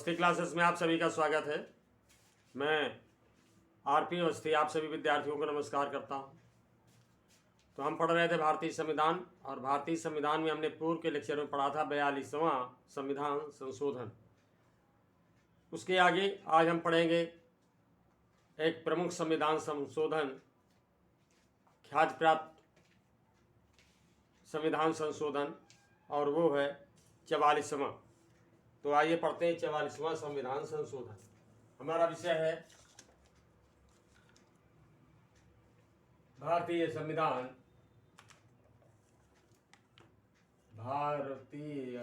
Awasthi classes में आप सभी का स्वागत है। मैं आरपी अवस्थी आप सभी विद्यार्थियों को नमस्कार करता हूं। तो हम पढ़ रहे थे भारतीय संविधान, और भारतीय संविधान में हमने पूर्व के लेक्चर में पढ़ा था 42वां संविधान संशोधन। उसके आगे आज हम पढ़ेंगे एक प्रमुख संविधान संशोधन, ख्याति प्राप्त संविधान संशोधन, और वो है 44वां। तो आइए पढ़ते हैं 44वां संविधान संशोधन। हमारा विषय है भारतीय संविधान, भारतीय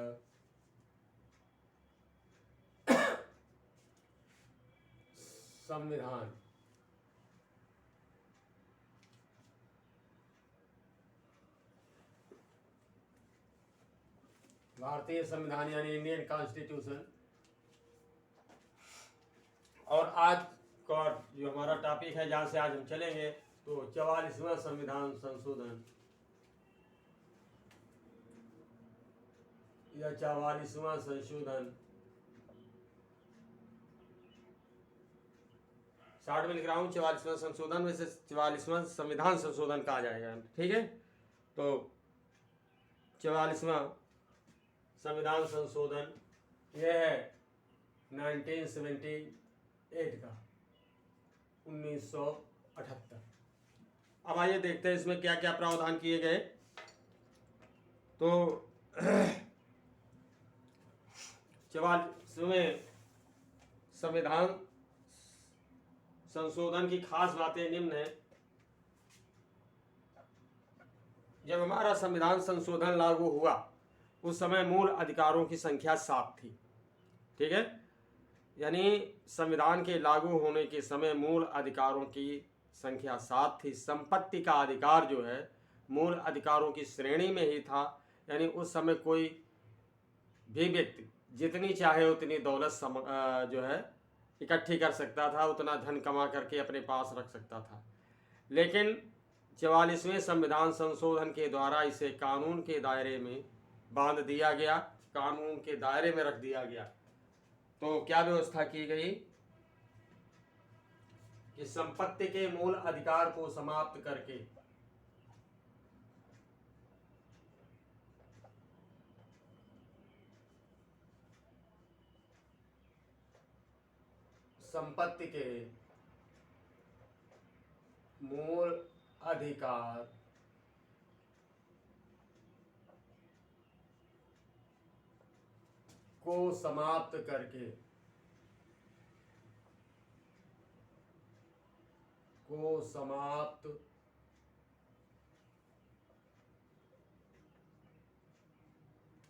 संविधान। भारतीय संविधान यानी इंडियन कॉन्स्टिट्यूशन। और आज का जो हमारा टॉपिक है, जहाँ से आज हम चलेंगे, तो 44वां संविधान संशोधन या 44वां संशोधन। शार्ट में लिख रहा हूँ 44वां संशोधन, वैसे 44वां संविधान संशोधन कहा जाएगा, ठीक है। तो 44वां संविधान संशोधन यह है 1978 का, 1978। अब आइए देखते हैं इसमें क्या क्या प्रावधान किए गए। तो 44वें संविधान संशोधन की खास बातें निम्न है। जब हमारा संविधान संशोधन लागू हुआ उस समय मूल अधिकारों की संख्या 7 थी, ठीक है। यानी संविधान के लागू होने के समय मूल अधिकारों की संख्या 7 थी। संपत्ति का अधिकार जो है मूल अधिकारों की श्रेणी में ही था। यानी उस समय कोई भी व्यक्ति जितनी चाहे उतनी दौलत जो है इकट्ठी कर सकता था, उतना धन कमा करके अपने पास रख सकता था। लेकिन 44वें संविधान संशोधन के द्वारा इसे कानून के दायरे में बांध दिया गया, कानून के दायरे में रख दिया गया। तो क्या व्यवस्था की गई कि संपत्ति के मूल अधिकार को समाप्त करके संपत्ति के मूल अधिकार को समाप्त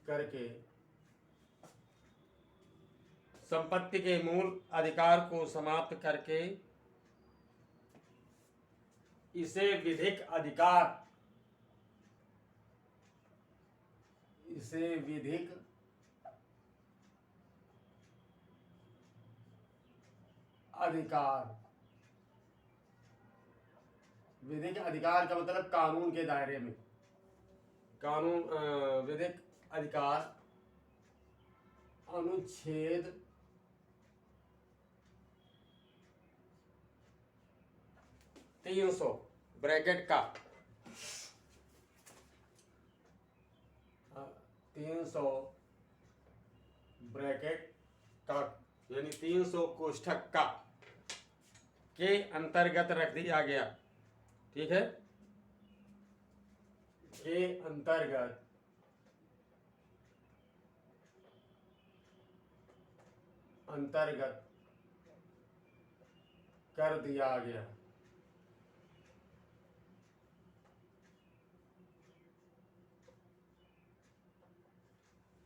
करके संपत्ति के मूल अधिकार को समाप्त करके इसे विधिक अधिकार का मतलब कानून के दायरे में, विधिक अधिकार अनुच्छेद 300 ब्रैकेट का 300 ब्रैकेट का यानी 300 कोष्ठक का के अंतर्गत रख दिया गया, ठीक है। के अंतर्गत कर दिया गया।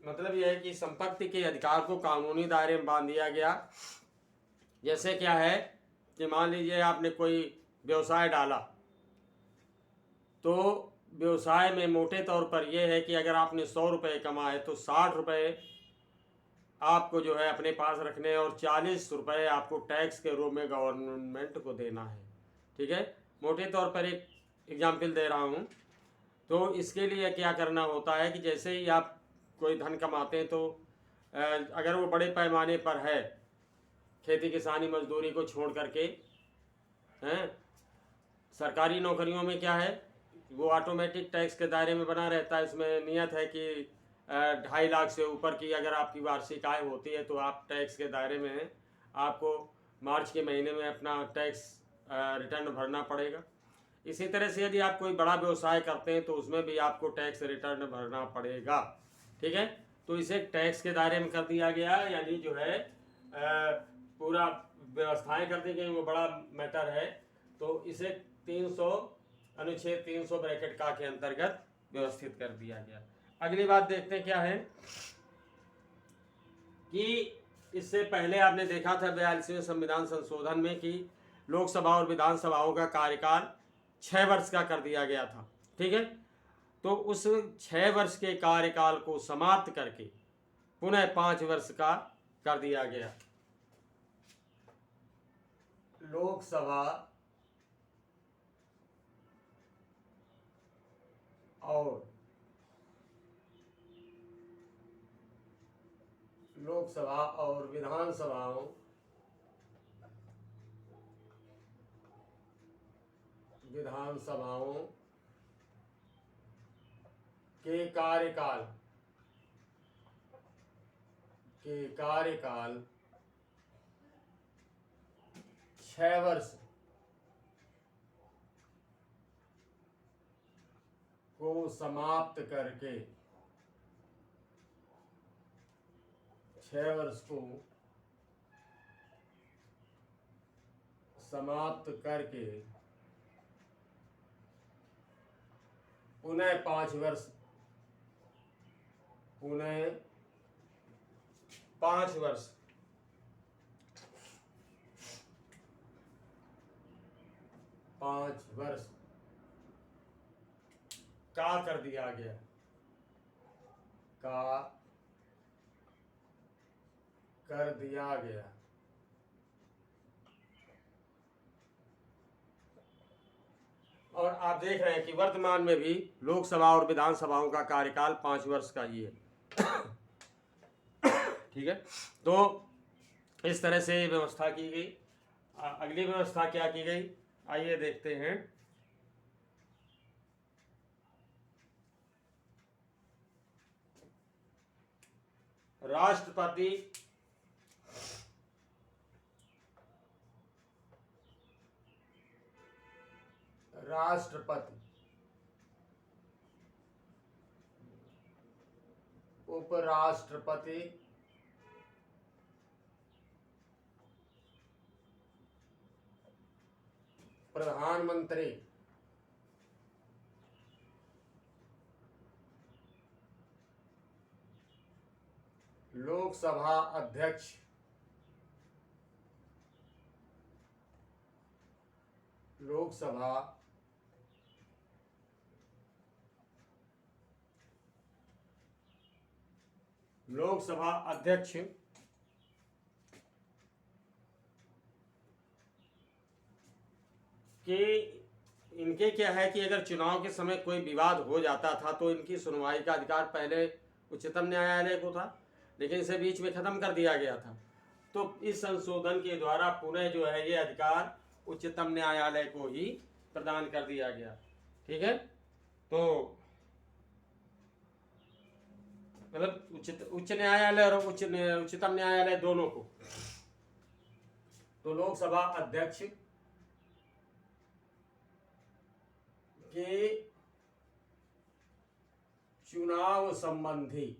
मतलब यह है कि संपत्ति के अधिकार को कानूनी दायरे में बांध दिया गया। जैसे क्या है कि मान लीजिए आपने कोई व्यवसाय डाला, तो व्यवसाय में मोटे तौर पर यह है कि अगर आपने 100 रुपये कमाए तो 60 रुपये आपको जो है अपने पास रखने और 40 रुपये आपको टैक्स के रूप में गवर्नमेंट को देना है, ठीक है। मोटे तौर पर एक एग्जाम्पल दे रहा हूँ। तो इसके लिए क्या करना होता है कि जैसे ही आप कोई धन कमाते हैं तो अगर वो बड़े पैमाने पर है, खेती किसानी मजदूरी को छोड़ करके, हैं, सरकारी नौकरियों में क्या है, वो ऑटोमेटिक टैक्स के दायरे में बना रहता है। इसमें नियत है कि 2.5 लाख से ऊपर की अगर आपकी वार्षिक आय होती है तो आप टैक्स के दायरे में हैं, आपको मार्च के महीने में अपना टैक्स रिटर्न भरना पड़ेगा। इसी तरह से यदि आप कोई बड़ा व्यवसाय करते हैं तो उसमें भी आपको टैक्स रिटर्न भरना पड़ेगा। ठीक है, तो इसे टैक्स के दायरे में कर दिया गया, यानी जो है पूरा व्यवस्थाएं कर दी गई, वो बड़ा मैटर है। तो इसे 300 अनुच्छेद 300 ब्रैकेट का के अंतर्गत व्यवस्थित कर दिया गया। अगली बात देखते हैं क्या है कि इससे पहले आपने देखा था 42वें संविधान संशोधन में कि लोकसभा और विधानसभाओं का कार्यकाल 6 वर्ष का कर दिया गया था। ठीक है, तो उस 6 वर्ष के कार्यकाल को समाप्त करके पुनः 5 वर्ष का कर दिया गया। लोकसभा और विधानसभाओं के कार्यकाल 6 वर्ष को समाप्त करके 6 वर्ष को समाप्त करके पुनः 5 वर्ष 5 वर्ष का कर दिया गया, और आप देख रहे हैं कि वर्तमान में भी लोकसभा और विधानसभाओं का कार्यकाल 5 वर्ष का ही है। ठीक है, तो इस तरह से व्यवस्था की गई। अगली व्यवस्था क्या की गई, आइए देखते हैं। राष्ट्रपति उपराष्ट्रपति प्रधानमंत्री लोकसभा अध्यक्ष कि इनके क्या है कि अगर चुनाव के समय कोई विवाद हो जाता था तो इनकी सुनवाई का अधिकार पहले उच्चतम न्यायालय को था, लेकिन इसे बीच में खत्म कर दिया गया था। तो इस संशोधन के द्वारा पुनः जो है ये अधिकार उच्चतम न्यायालय को ही प्रदान कर दिया गया। ठीक है, तो मतलब उच्च न्यायालय और उच्चतम न्यायालय दोनों को। तो लोकसभा अध्यक्ष के चुनाव संबंधी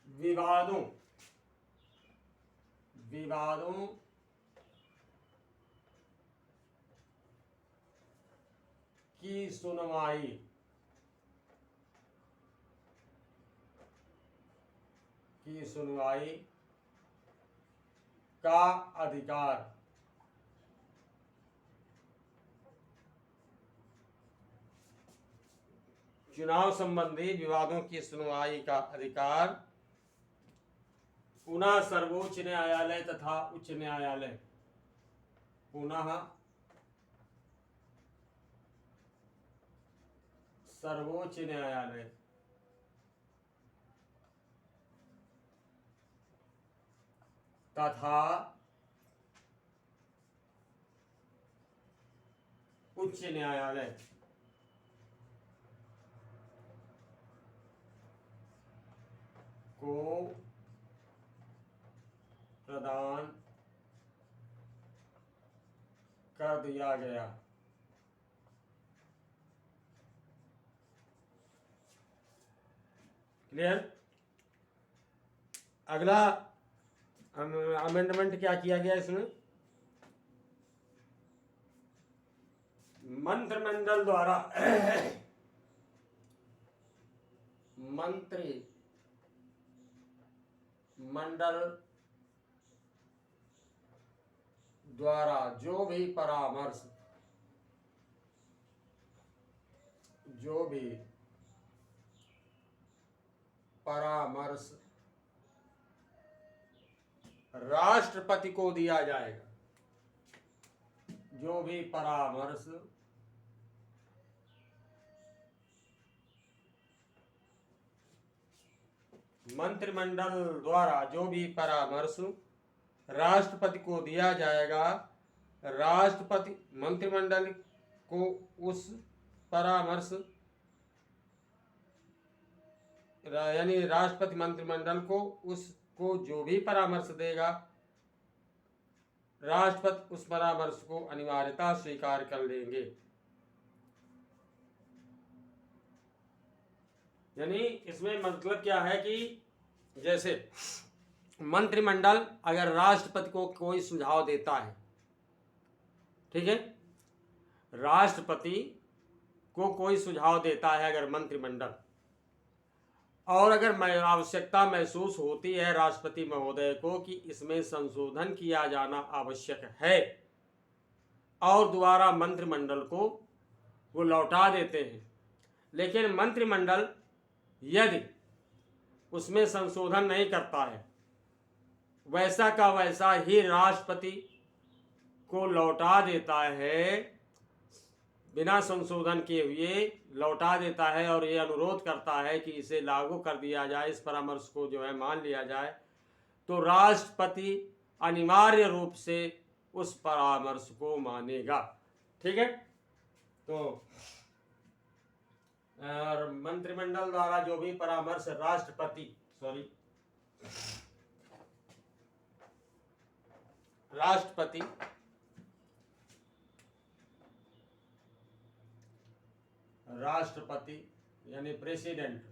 विवादों की सुनवाई का अधिकार चुनाव संबंधी विवादों की सुनवाई का अधिकार पुनः सर्वोच्च न्यायालय तथा उच्च न्यायालय सर्वोच्च न्यायालय तथा उच्च न्यायालय को प्रदान कर दिया गया। क्लियर। अगला अमेंडमेंट क्या किया गया इसमें, मंत्रिमंडल द्वारा मंत्रिमंडल द्वारा जो भी परामर्श राष्ट्रपति को दिया जाएगा, जो भी परामर्श मंत्रिमंडल द्वारा जो भी परामर्श राष्ट्रपति को दिया जाएगा, राष्ट्रपति मंत्रिमंडल को उस परामर्श यानी राष्ट्रपति मंत्रिमंडल को उसको जो भी परामर्श देगा, राष्ट्रपति उस परामर्श को अनिवार्यता स्वीकार कर लेंगे। यानी इसमें मतलब क्या है कि जैसे मंत्रिमंडल अगर राष्ट्रपति को कोई सुझाव देता है, ठीक है, राष्ट्रपति को कोई सुझाव देता है अगर मंत्रिमंडल, और अगर आवश्यकता महसूस होती है राष्ट्रपति महोदय को कि इसमें संशोधन किया जाना आवश्यक है, और दोबारा मंत्रिमंडल को वो लौटा देते हैं, लेकिन मंत्रिमंडल यदि उसमें संशोधन नहीं करता है, वैसा का वैसा ही राष्ट्रपति को लौटा देता है, बिना संशोधन किए हुए लौटा देता है, और ये अनुरोध करता है कि इसे लागू कर दिया जाए, इस परामर्श को जो है मान लिया जाए, तो राष्ट्रपति अनिवार्य रूप से उस परामर्श को मानेगा। ठीक है। तो और मंत्रिमंडल द्वारा जो भी परामर्श राष्ट्रपति यानी प्रेसिडेंट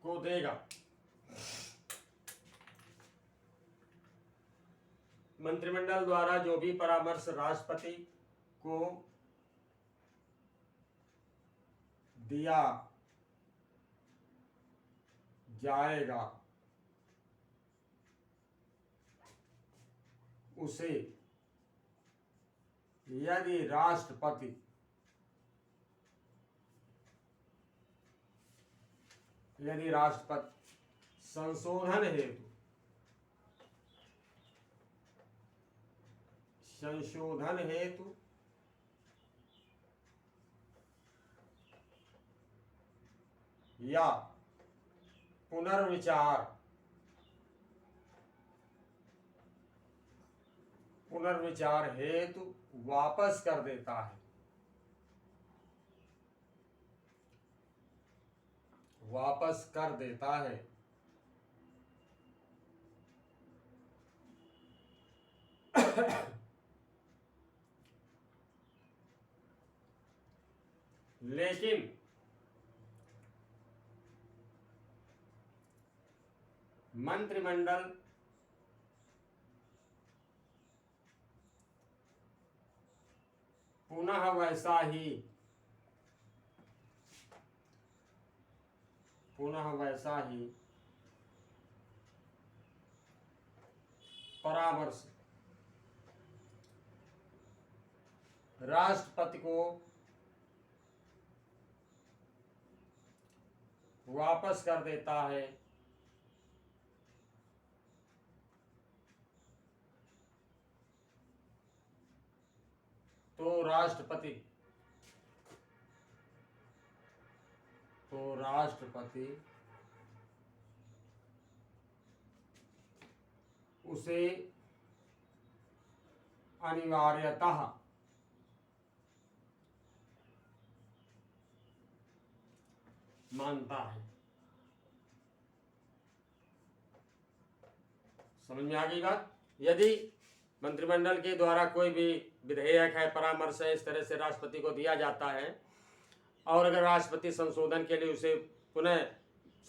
को देगा, मंत्रिमंडल द्वारा जो भी परामर्श राष्ट्रपति को दिया जाएगा, उसे यदि राष्ट्रपति संशोधन हेतु या पुनर्विचार हेतु वापस कर देता है, लेकिन मंत्रिमंडल पुनः वैसा ही परामर्श राष्ट्रपति को वापस कर देता है, तो राष्ट्रपति तो राष्ट्रपति उसे अनिवार्यतः मानता है। समझ में आ गई बात। यदि मंत्रिमंडल के द्वारा कोई भी विधेयक है, परामर्श है, इस तरह से राष्ट्रपति को दिया जाता है और अगर राष्ट्रपति संशोधन के लिए उसे पुनः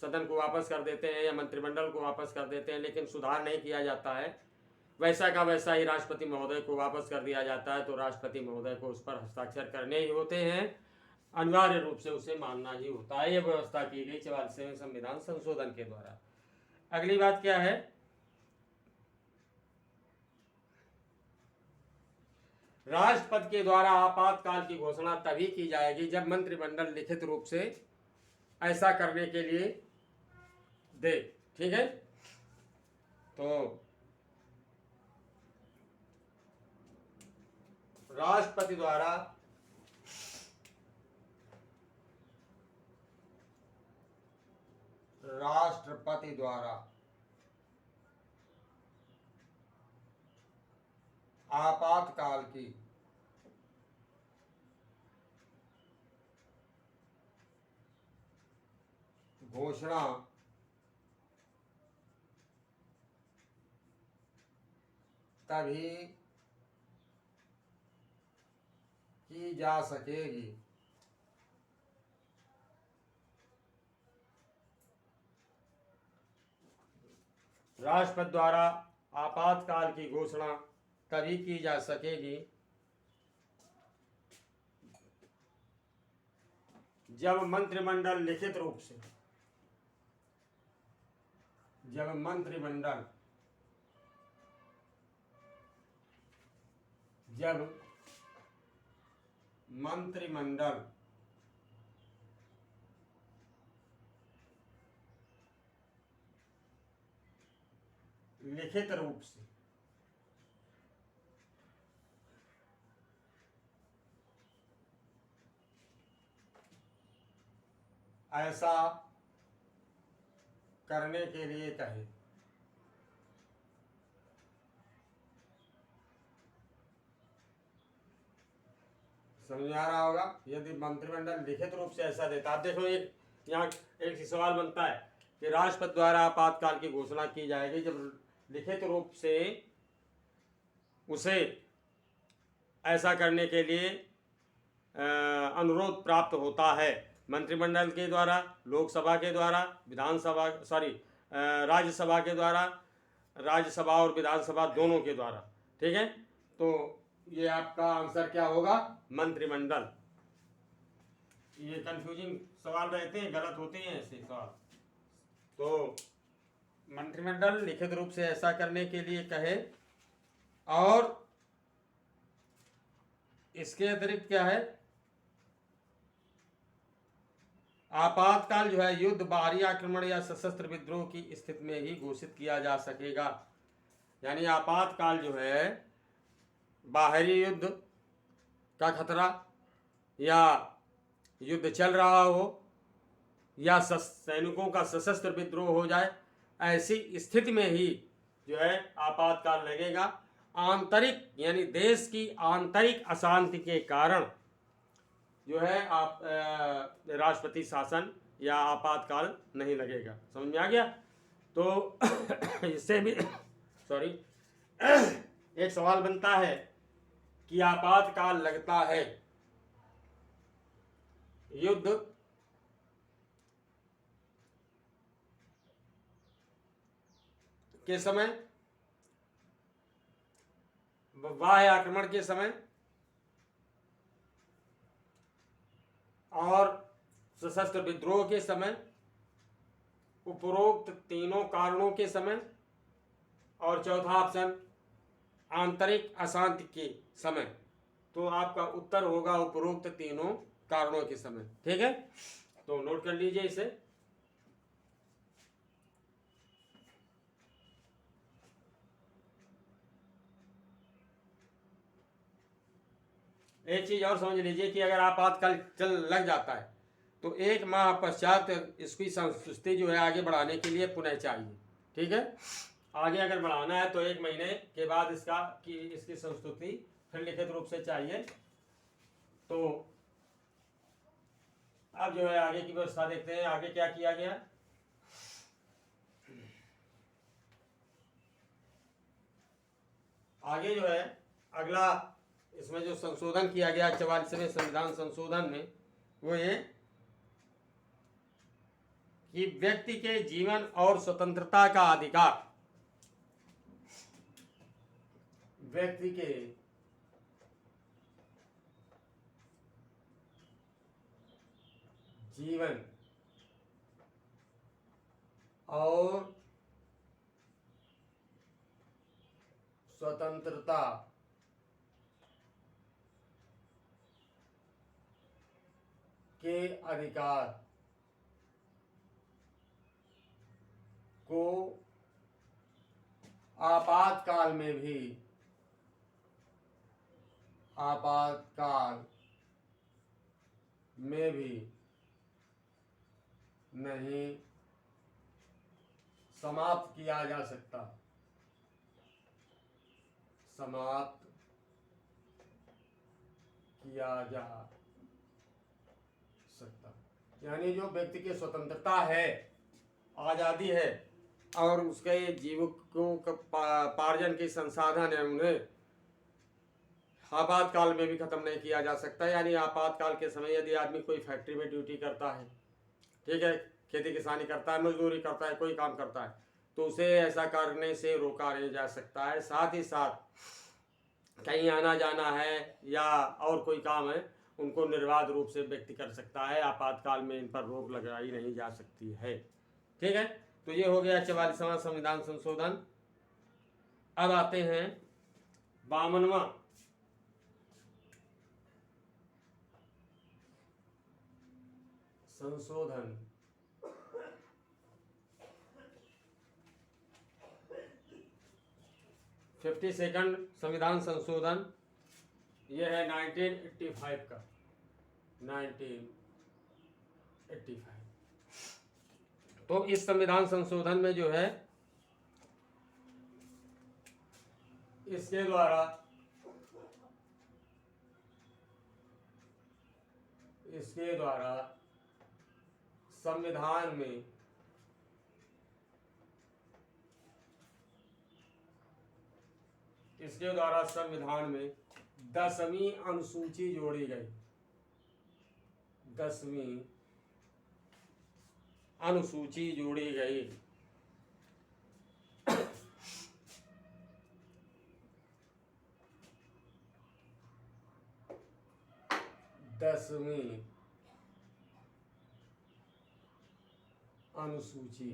सदन को वापस कर देते हैं या मंत्रिमंडल को वापस कर देते हैं, लेकिन सुधार नहीं किया जाता है, वैसा का वैसा ही राष्ट्रपति महोदय को वापस कर दिया जाता है, तो राष्ट्रपति महोदय को उस पर हस्ताक्षर करने ही होते हैं, अनिवार्य रूप से उसे मानना ही होता है। यह व्यवस्था की गई 44वें संविधान संशोधन के द्वारा। अगली बात क्या है, राष्ट्रपति के द्वारा आपातकाल की घोषणा तभी की जाएगी जब मंत्रिमंडल लिखित रूप से ऐसा करने के लिए दे। ठीक है, तो राष्ट्रपति द्वारा आपातकाल की घोषणा तभी की जा सकेगी राष्ट्रपति द्वारा आपातकाल की घोषणा तभी की जा सकेगी जब मंत्रिमंडल लिखित रूप से जब मंत्रिमंडल लिखित रूप से ऐसा करने के लिए कहे। समझ में आ रहा होगा। यदि मंत्रिमंडल लिखित रूप से ऐसा देता, आप देखो एक यहाँ एक सवाल बनता है कि राष्ट्रपति द्वारा आपातकाल की घोषणा की जाएगी जब लिखित रूप से उसे ऐसा करने के लिए अनुरोध प्राप्त होता है मंत्रिमंडल के द्वारा, लोकसभा के द्वारा, विधानसभा राज्यसभा के द्वारा, राज्यसभा और विधानसभा दोनों के द्वारा। ठीक है, तो ये आपका आंसर क्या होगा, मंत्रिमंडल। ये कंफ्यूजिंग सवाल रहते हैं, गलत होते हैं ऐसे सवाल। तो मंत्रिमंडल लिखित रूप से ऐसा करने के लिए कहे, और इसके अतिरिक्त क्या है, आपातकाल जो है युद्ध, बाहरी आक्रमण या सशस्त्र विद्रोह की स्थिति में ही घोषित किया जा सकेगा। यानी आपातकाल जो है बाहरी युद्ध का खतरा या युद्ध चल रहा हो या सैनिकों का सशस्त्र विद्रोह हो जाए, ऐसी स्थिति में ही जो है आपातकाल लगेगा। आंतरिक यानी देश की आंतरिक अशांति के कारण जो है आप राष्ट्रपति शासन या आपातकाल नहीं लगेगा। समझ में आ गया। तो इससे भी एक सवाल बनता है कि आपातकाल लगता है युद्ध के समय, बाह्य आक्रमण के समय और सशस्त्र विद्रोह के समय, उपरोक्त तीनों कारणों के समय, और चौथा ऑप्शन आंतरिक अशांति के समय। तो आपका उत्तर होगा उपरोक्त तीनों कारणों के समय। ठीक है, तो नोट कर लीजिए इसे। एक चीज और समझ लीजिए कि अगर आपातकाल चल लग जाता है तो 1 माह पश्चात इसकी संस्तुति जो है आगे बढ़ाने के लिए पुनः चाहिए। ठीक है, आगे अगर बढ़ाना है तो 1 महीने के बाद इसकी संस्तुति फिर लिखित रूप से चाहिए। तो अब जो है आगे की व्यवस्था देखते हैं, आगे क्या किया गया। आगे जो है अगला इसमें जो संशोधन किया गया 44वें संविधान संशोधन में, वो ये कि व्यक्ति के जीवन और स्वतंत्रता का अधिकार, व्यक्ति के जीवन और स्वतंत्रता के अधिकार को आपातकाल में भी नहीं समाप्त किया जा सकता, समाप्त किया जा सकता। यानी जो व्यक्ति की स्वतंत्रता है, आज़ादी है और उसके जीवकों का पार्जन के संसाधन है, उन्हें आपातकाल में भी खत्म नहीं किया जा सकता। यानी आपातकाल के समय यदि आदमी कोई फैक्ट्री में ड्यूटी करता है, ठीक है, खेती किसानी करता है, मजदूरी करता है, कोई काम करता है, तो उसे ऐसा करने से रोका नहीं जा सकता है। साथ ही साथ कहीं आना जाना है या और कोई काम है, उनको निर्बाध रूप से व्यक्ति कर सकता है। आपातकाल में इन पर रोक लगाई नहीं जा सकती है। ठीक है, तो ये हो गया 44वां संविधान संशोधन। अब आते हैं 52वां संशोधन। फिफ्टी सेकंड संविधान संशोधन, ये है 1985 का, 1985। तो इस संविधान संशोधन में जो है इसके द्वारा संविधान में इसके द्वारा संविधान में 10वीं अनुसूची जोड़ी गई। 10वीं अनुसूची जोड़ी गई। 10वीं अनुसूची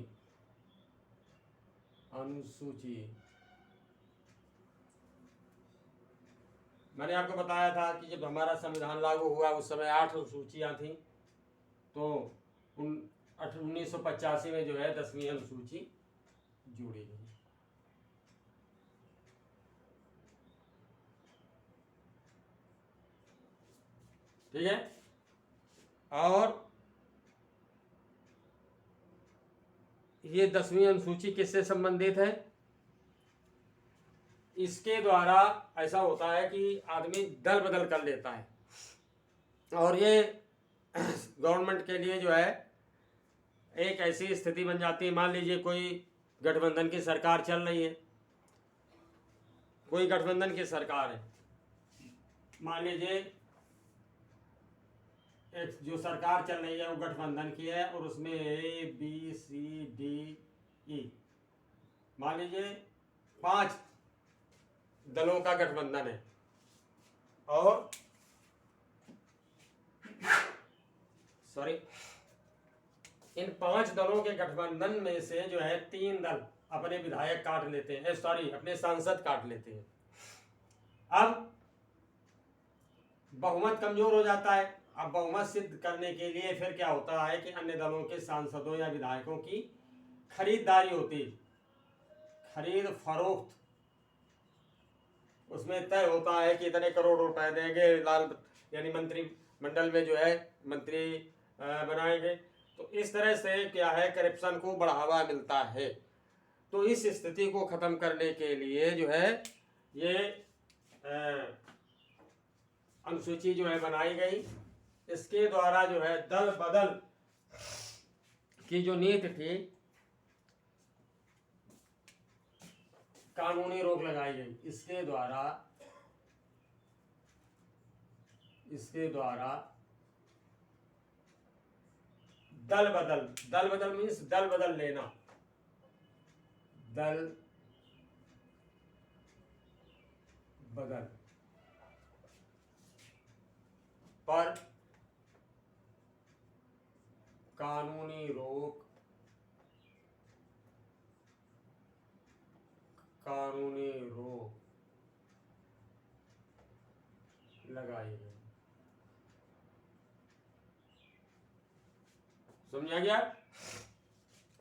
मैंने आपको बताया था कि जब हमारा संविधान लागू हुआ उस समय 8 अनुसूचियां थी, तो 1985 में जो है 10वीं अनुसूची जोड़ी गई। ठीक है, और ये 10वीं अनुसूची किससे संबंधित है? इसके द्वारा ऐसा होता है कि आदमी दल बदल कर लेता है, और ये गवर्नमेंट के लिए जो है एक ऐसी स्थिति बन जाती है। मान लीजिए कोई गठबंधन की सरकार चल रही है, कोई गठबंधन की सरकार है, मान लीजिए एक जो सरकार चल रही है वो गठबंधन की है, और उसमें ABCDE मान लीजिए 5 दलों का गठबंधन है, और इन 5 दलों के गठबंधन में से जो है 3 दल अपने विधायक काट लेते हैं, अपने सांसद काट लेते हैं। अब बहुमत कमजोर हो जाता है। अब बहुमत सिद्ध करने के लिए फिर क्या होता है कि अन्य दलों के सांसदों या विधायकों की खरीदारी होती, खरीद फरोख्त, उसमें तय होता है कि इतने करोड़ रुपए देंगे। यानी मंत्रिमंडल में जो है मंत्री बनाएंगे। तो इस तरह से क्या है, करप्शन को बढ़ावा मिलता है। तो इस स्थिति को खत्म करने के लिए जो है ये अनुसूची जो है बनाई गई। इसके द्वारा जो है दल बदल की जो नीति थी, कानूनी रोक लगाई गई। इसके द्वारा दल बदल मीन्स दल बदल लेना, दल बदल पर कानूनी रोक लगाई गई। समझा गया?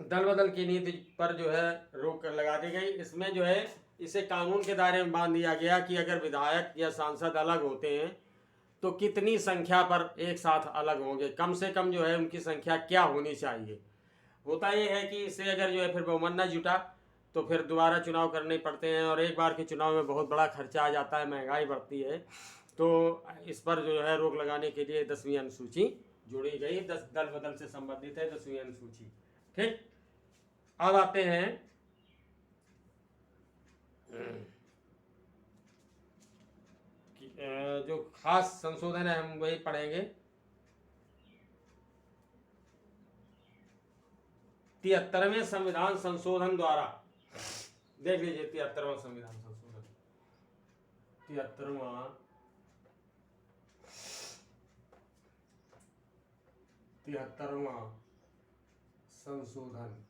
दल बदल की नीति पर जो है रोक लगा दी गई। इसमें जो है इसे कानून के दायरे में बांध दिया गया कि अगर विधायक या सांसद अलग होते हैं तो कितनी संख्या पर एक साथ अलग होंगे, कम से कम जो है उनकी संख्या क्या होनी चाहिए। होता ये है कि इससे अगर जो है फिर बहुमत न जुटा तो फिर दोबारा चुनाव करने पड़ते हैं, और एक बार के चुनाव में बहुत बड़ा खर्चा आ जाता है, महंगाई बढ़ती है। तो इस पर जो है रोक लगाने के लिए 10वीं अनुसूची जोड़ी गई। 10 दल बदल से संबंधित है 10वीं अनुसूची। ठीक, अब आते हैं जो खास संशोधन है हम वही पढ़ेंगे। 73वें संविधान संशोधन द्वारा, देख लीजिए 73वां संविधान संशोधन, 73वां संशोधन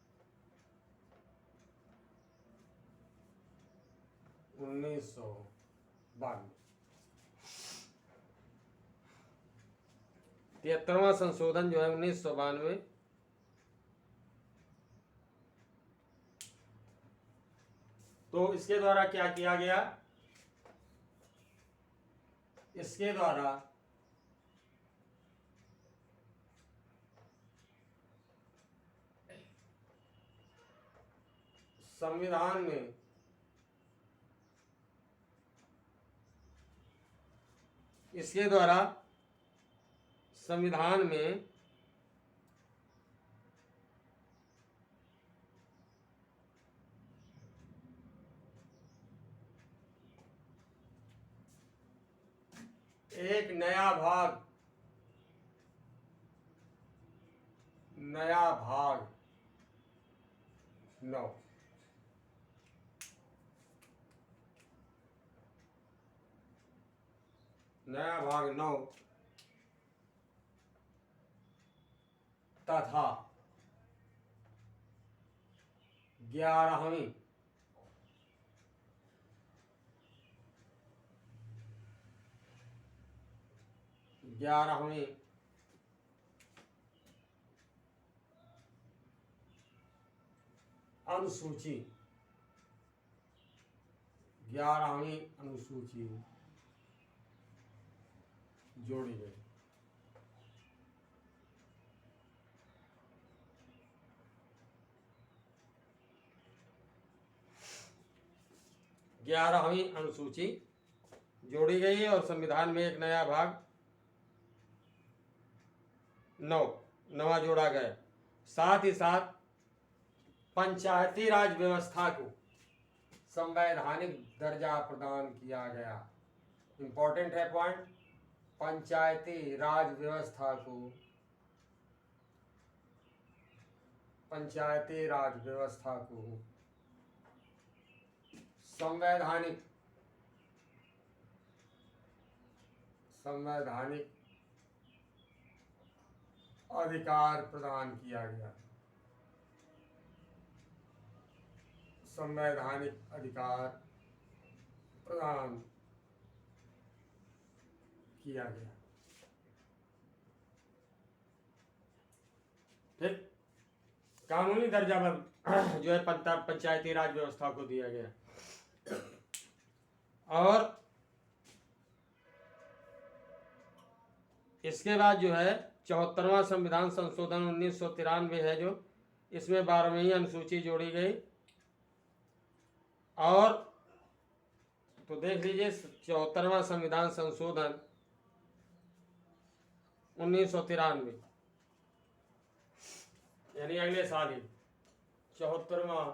1992। 73वां संशोधन जो है 1992। तो इसके द्वारा क्या किया गया, इसके द्वारा संविधान में एक नया भाग 9 तथा 11वीं अनुसूची जोड़ी गई। ग्यारहवीं अनुसूची जोड़ी गई और संविधान में एक नया भाग 9 जोड़ा गया। साथ ही साथ पंचायती राज व्यवस्था को संवैधानिक दर्जा प्रदान किया गया। इंपॉर्टेंट है पॉइंट, पंचायती राज व्यवस्था को संवैधानिक अधिकार प्रदान किया गया। संवैधानिक अधिकार प्रदान किया गया। ठीक, कानूनी दर्जा जो है पंचायती राज व्यवस्था को दिया गया। और इसके बाद जो है 74वां संविधान संशोधन 1993 है जो, इसमें 12वीं अनुसूची जोड़ी गई। और तो देख लीजिए 74वां संविधान संशोधन 1993, यानी अगले साल ही 74वां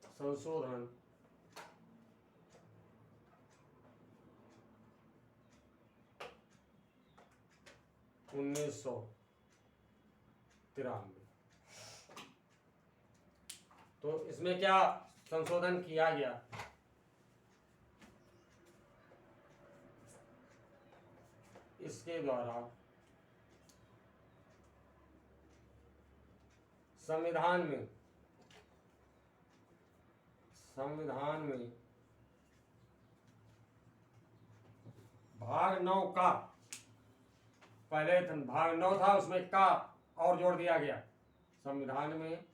संशोधन 1993। तो इसमें क्या संशोधन किया गया? इसके द्वारा संविधान में भाग 9 का, पहले भाग 9 था उसमें का और जोड़ दिया गया। संविधान में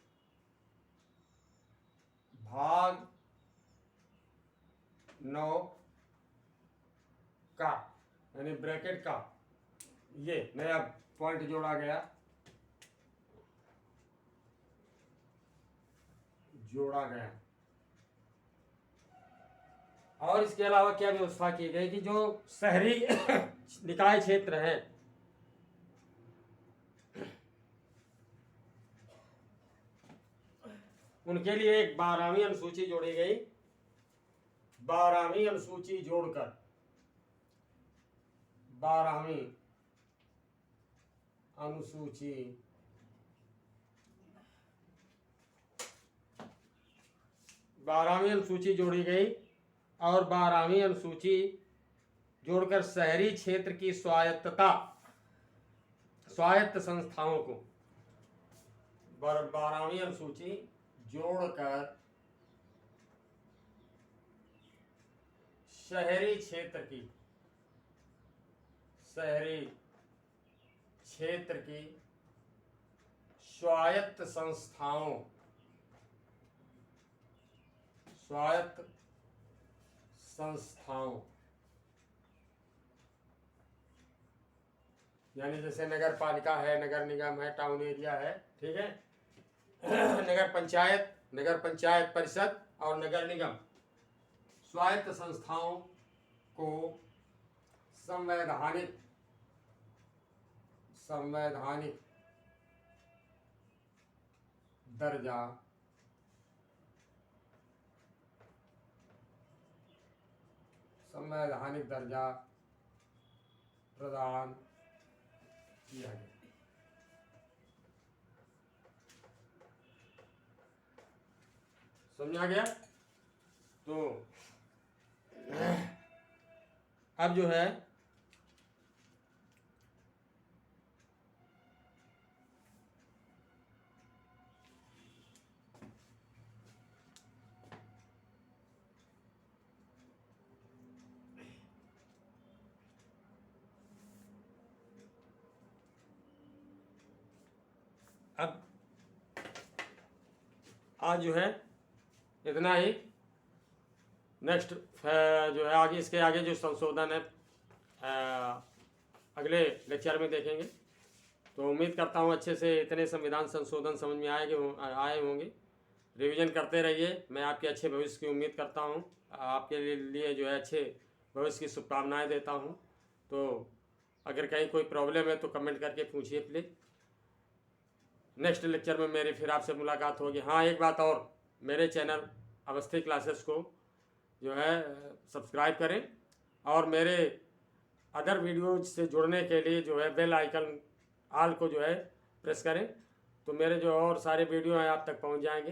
भाग 9 का यानी ब्रैकेट का ये नया पॉइंट जोड़ा गया, और इसके अलावा क्या व्यवस्था की गई कि जो शहरी निकाय क्षेत्र हैं उनके लिए एक 12वीं अनुसूची जोड़ी गई। 12वीं अनुसूची जोड़कर 12वीं अनुसूची जोड़ी गई और 12वीं अनुसूची जोड़कर शहरी क्षेत्र की स्वायत्त संस्थाओं को, 12वीं अनुसूची जोड़कर शहरी क्षेत्र की स्वायत्त संस्थाओं यानी जैसे नगर पालिका है, नगर निगम है, टाउन एरिया है, ठीक है, नगर पंचायत परिषद और नगर निगम, स्वायत्त संस्थाओं को संवैधानिक दर्जा प्रदान किया गया। समझा गया? तो अब जो है अब आज जो है इतना ही। नेक्स्ट जो है आगे, इसके आगे जो संशोधन है अगले लेक्चर में देखेंगे। तो उम्मीद करता हूँ अच्छे से इतने संविधान संशोधन समझ में आए होंगे। रिवीजन करते रहिए। मैं आपके अच्छे भविष्य की उम्मीद करता हूँ। आपके लिए जो है अच्छे भविष्य की शुभकामनाएं देता हूँ। तो अगर कहीं कोई प्रॉब्लम है तो कमेंट करके पूछिए प्लीज़। नेक्स्ट लेक्चर में मेरी फिर आपसे मुलाकात होगी। हाँ, एक बात और, मेरे चैनल अवस्थी क्लासेस को जो है सब्सक्राइब करें और मेरे अदर वीडियो से जुड़ने के लिए जो है बेल आइकन ऑल को जो है प्रेस करें, तो मेरे जो और सारे वीडियो हैं आप तक पहुंच जाएंगे।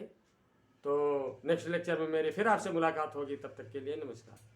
तो नेक्स्ट लेक्चर में मेरी फिर आपसे मुलाकात होगी। तब तक के लिए नमस्कार।